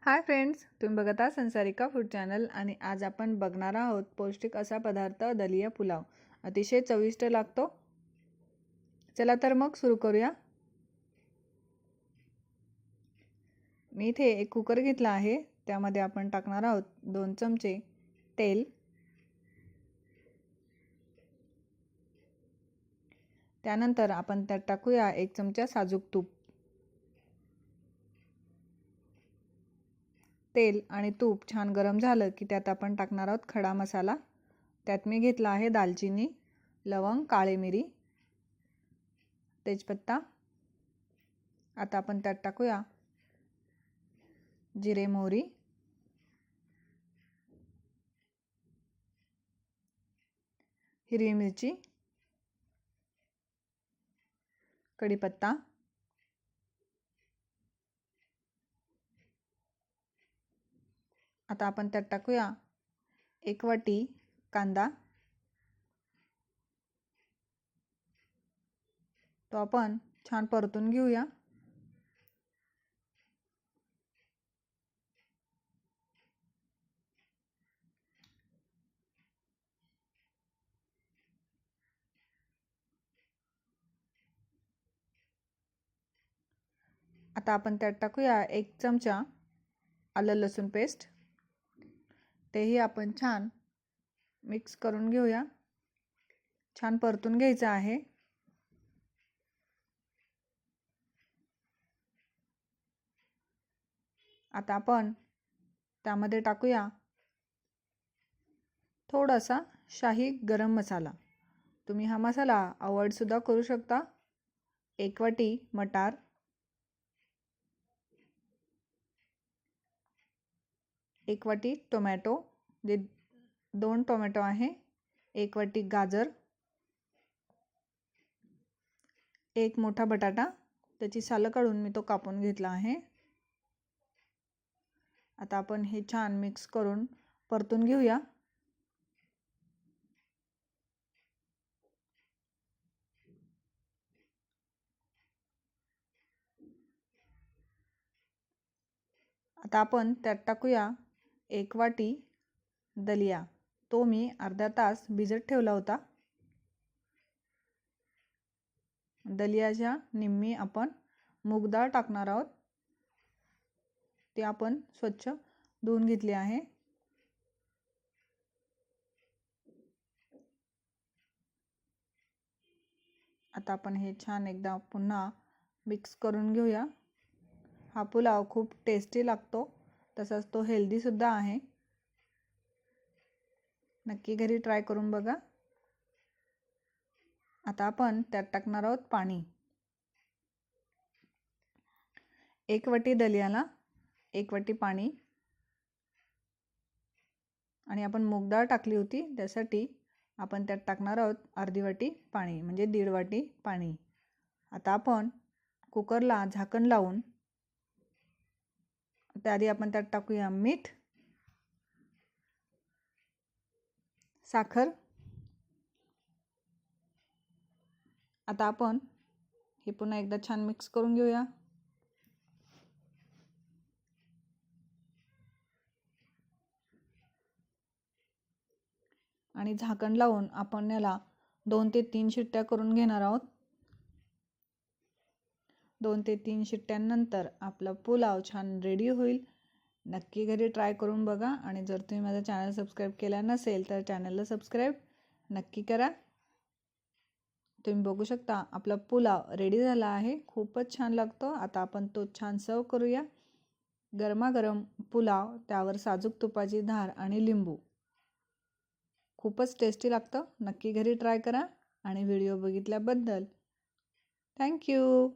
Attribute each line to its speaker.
Speaker 1: Hi friends, तुम्ही बघत आहात संसारिका फूड चॅनल आणि आज आपण बघणार आहोत पौष्टिक असा पदार्थ दलिया पुलाव. अतिशय चविष्ट लागतो. चला तर मग सुरू करूया. मी इथे एक कुकर घेतला आहे. त्यामध्ये आपण टाकणार आहोत 2 चमचे तेल. त्यानंतर आपण त्यात टाकूया 1 चमचा साजूक तूप. तेल आणि तूप छान गरम झालं की त्यात आपण टाकणार आहोत खडा मसाला. त्यात मी घेतला आहे दालचिनी, लवंग, काळी मिरी, तेजपत्ता. आता आपण त्यात टाकूया जिरे, मोहरी, हिरवी मिरची, कढीपत्ता, आता आपण त्यात टाकूया 1 वाटी कांदा. तो आपण छान परतून घेऊया. आता आपण त्यात टाकूया 1 चमचा आलं लसूण पेस्ट. तेही आपण छान मिक्स करून घेऊया. छान परतून घ्यायचं आहे. आता आपण त्यामध्ये टाकूया थोडासा शाही गरम मसाला. तुम्ही हा मसाला अवॉइड सुद्धा करू शकता. 1 वाटी मटार, 1 वाटी टोमॅटो, जे 2 टोमॅटो आहे, 1 वाटी गाजर, 1 मोठा बटाटा, त्याची सालं काढून मी तो कापून घेतला आहे. आता आपण हे छान मिक्स करून परतून घेऊया. आता आपण त्यात टाकूया 1 वाटी दलिया. तो मी अर्धा तास भिजत ठेवला होता. दलियाच्या निम्मी आपण मूग डाळ टाकणार आहोत. ते आपण स्वच्छ धुवून घेतले आहे. आता आपण हे छान एकदा पुन्हा मिक्स करून घेऊया. हा पुलाव खूप टेस्टी लागतो, तसंच तो हेल्दी सुद्धा आहे. नक्की घरी ट्राय करून बघा. आता आपण त्यात टाकणार आहोत पाणी. 1 वाटी दलियाला 1 वाटी पाणी, आणि आपण मूग डाळ टाकली होती त्यासाठी आपण त्यात टाकणार आहोत अर्धी वाटी पाणी, म्हणजे 1.5 वाटी पाणी. आता आपण कुकरला झाकण लावून त्याआधी आपण त्यात टाकूया मीठ, साखर. आता आपण हे पुन्हा एकदा छान मिक्स करून घेऊया. आणि झाकण लावून आपण याला 2 ते 3 शिट्ट्या करून घेणार आहोत. 2 ते 3 शिट्ट्यांनंतर आपला पुलाव छान रेडी होईल. नक्की घरी ट्राय करून बघा. आणि जर तुम्ही माझा चॅनल सबस्क्राईब केला नसेल तर चॅनलला सबस्क्राईब नक्की करा. तुम्ही बघू शकता आपला पुलाव रेडी झाला आहे. खूपच छान लागतो. आता आपण तो छान सर्व करूया. गरमागरम पुलाव, त्यावर साजूक तुपाची धार आणि लिंबू. खूपच टेस्टी लागतं. नक्की घरी ट्राय करा. आणि व्हिडिओ बघितल्याबद्दल थँक्यू.